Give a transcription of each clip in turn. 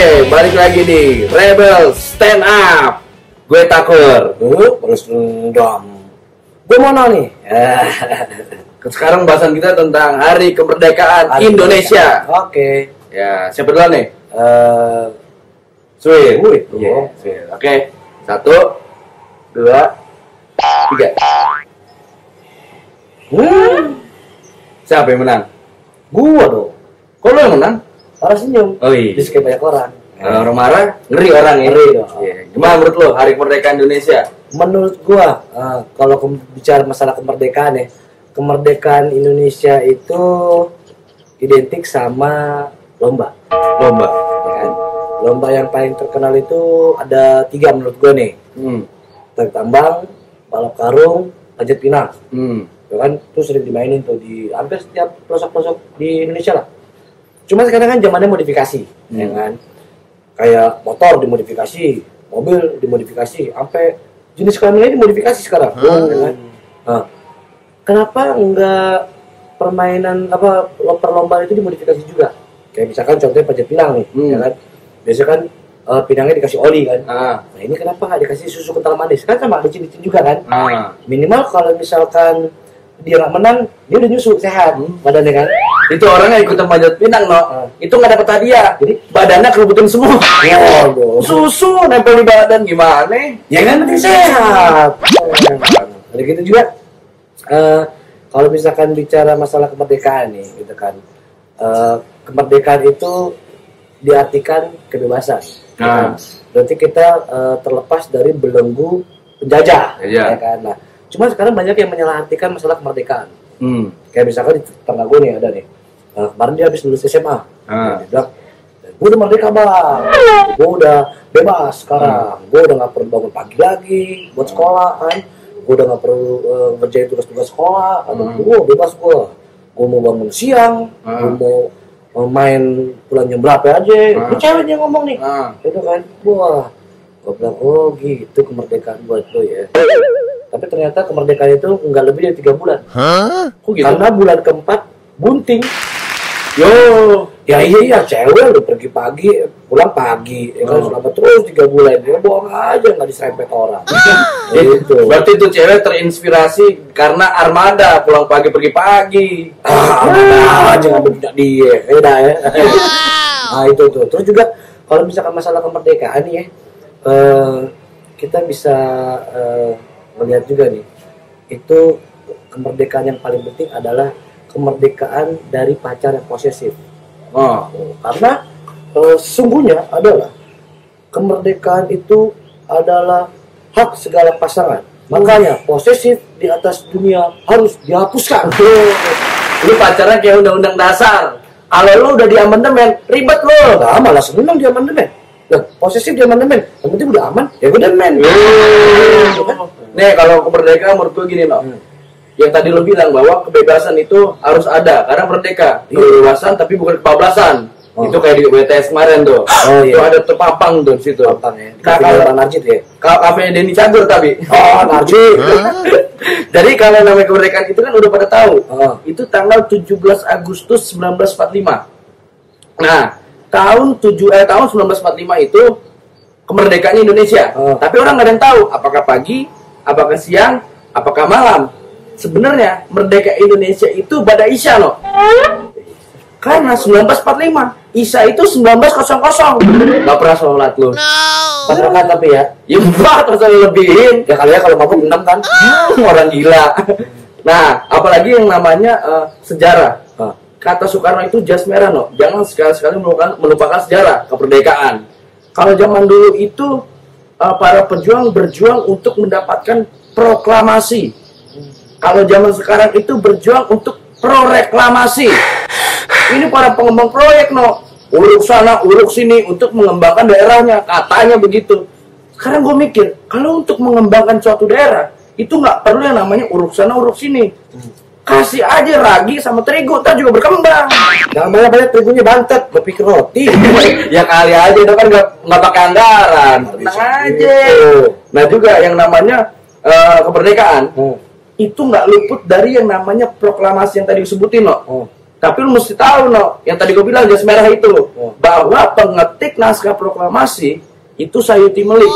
Oke, balik lagi di Rebel Stand Up. Gue Takur. Terus dong. Gue Mono nih. Sekarang bahasan kita tentang Hari Kemerdekaan Indonesia. Oke. Ya, siapa duluan nih? Sweet. Iya, Sweet. Oke, 1, 2, 3. Siapa yang menang? Gua dong. Kok lo yang menang? Orang senyum. Oh iya. Di skip banyak orang. Kalau orang marah, ngeri orang ya. Ngeri dong. Iya. Gimana menurut lo Hari Kemerdekaan Indonesia? Menurut gua, kalau bicara masalah kemerdekaan ya, kemerdekaan Indonesia itu identik sama lomba. Lomba. Ya kan? Lomba yang paling terkenal itu ada 3 menurut gua nih. Tarik tambang, balap karung, panjat pinang. Ya kan, itu sering dimainin tuh di hampir setiap pelosok-pelosok di Indonesia lah. Cuma sekarang kan zamannya modifikasi, ya kan? Kayak motor dimodifikasi, mobil dimodifikasi, sampai jenis kelaminnya dimodifikasi sekarang. Ya kan? Nah, kenapa enggak permainan perlombaan itu dimodifikasi juga? Kayak misalkan contohnya panjat pinang nih, ya kan? Biasanya kan pinangnya dikasih oli kan. Nah ini kenapa nggak dikasih susu kental manis? Kan sama licin-licin juga kan. Minimal kalau misalkan dia nggak menang, dia udah nyusu sehat badannya kan. Itu orangnya ikutan panjat pinang itu nggak dapat hadiah, jadi badannya kerubutin semua. Susu nempel di badan gimana? Ya kan nanti sehat. Jadi gitu juga. Kalau misalkan bicara masalah kemerdekaan nih, gitu kan. Kemerdekaan itu diartikan kebebasan. Kan? Berarti kita terlepas dari belenggu penjajah, ya kan. Nah, cuma sekarang banyak yang menyalahartikan masalah kemerdekaan. Kayak misalkan di tetangga gue nih ada nih, kemarin dia habis lulus SMA, dia bilang, gue udah merdeka bang, gue udah bebas sekarang, gue udah nggak perlu bangun pagi lagi buat sekolah kan, gue udah nggak perlu ngerjain tugas-tugas sekolah, gue bebas gue mau bangun siang, gue mau main pulang jam berapa aja, ini cewek yang ngomong nih, itu kan, wah, gue bilang, oh gitu kemerdekaan buat lo ya. Tapi ternyata kemerdekaan itu nggak lebih dari 3 bulan. Kok gitu? Karena bulan keempat bunting. Yo, ya iya cewek udah pergi pagi, pulang pagi, ya kan selama terus 3 bulan dia bohong aja nggak diserempet orang. Gitu. Berarti itu cewek terinspirasi karena Armada pulang pagi pergi pagi. Armada aja nggak tidak dia, beda ya. Nah itu tuh. Terus juga kalau misalkan masalah kemerdekaan nih ya, kita bisa melihat juga nih, itu kemerdekaan yang paling penting adalah kemerdekaan dari pacar yang posesif. Karena sesungguhnya adalah kemerdekaan itu adalah hak segala pasangan. Makanya posesif di atas dunia harus dihapuskan. Lu pacaran kayak undang-undang dasar. Kalau lu udah di amandemen, ribet lu. Nah, malah seneng di amandemen. Posesif di amandemen, yang penting udah aman, ya udah men. Nih kalau kemerdekaan menurut gue gini yang tadi lo bilang bahwa kebebasan itu harus ada karena merdeka, kebebasan tapi bukan kebablasan. Itu kayak di WTS kemarin tuh. Itu ada terpapang tuh di situ. Papang ya. Kalau Narjid ya. Kafenya Denny Cagur tapi. Narjid. Jadi kalau namanya kemerdekaan itu kan udah pada tahu. Itu tanggal 17 Agustus 1945. Nah, tahun 1945 itu kemerdekaannya Indonesia. Tapi orang nggak ada yang tahu apakah pagi, apakah siang, apakah malam. Sebenarnya merdeka Indonesia itu pada Isya karena 1945 Isya itu 1900. Gak pernah sholat lu. Pas rakaat tapi ya. Ya 4 harus lebihin. Ya kali ya kalau mabuk 6 kan. Orang gila. Nah, apalagi yang namanya sejarah. Kata Soekarno itu jas merah jangan sekali-sekali melupakan sejarah kemerdekaan. Kalau zaman dulu itu para pejuang berjuang untuk mendapatkan proklamasi. Kalau zaman sekarang itu berjuang untuk proreklamasi. Ini para pengembang proyek uruk sana, uruk sini untuk mengembangkan daerahnya, katanya begitu. Sekarang gue mikir, kalau untuk mengembangkan suatu daerah itu nggak perlu yang namanya uruk sana, uruk sini. Kasih aja ragi sama terigu, ntar juga berkembang. Jangan banyak terigunya bantet, gue pikir roti. Ya kali aja, itu kan nggak pakai anggaran. Tenang aja. Nah juga yang namanya kemerdekaan itu nggak luput dari yang namanya proklamasi yang tadi disebutin Tapi lu mesti tahu yang tadi gue bilang jas merah itu, bahwa pengetik naskah proklamasi itu Sayuti Melik.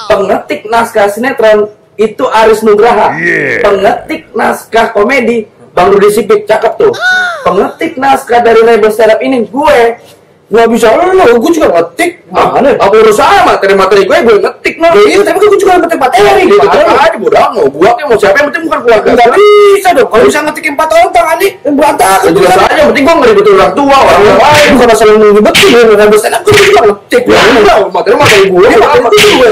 Pengetik naskah sinetron itu Aris Nugraha. Pengetik naskah komedi Bang Rudi Sipit, cakep tuh. Pengetik naskah dari Rebel Stand Up ini gue. Nggak bisa gue juga ngetik. Mana? Apa urusan materi-materi gue ngetik iya, tapi gue juga ngetik materi. Ngetik aja bodoh, mau buat mau siapa yang penting bukan keluarga. Nggak bisa dong. Kalau bisa ngetikin 4 orang tangan nih berantakan. Jelas aja, yang penting gue ngeribetin orang tua, orang lain. Bukan masalah ngeribetin. Rebel Stand Up gue juga ngetik. Ya udah, materi gue. Materi gue.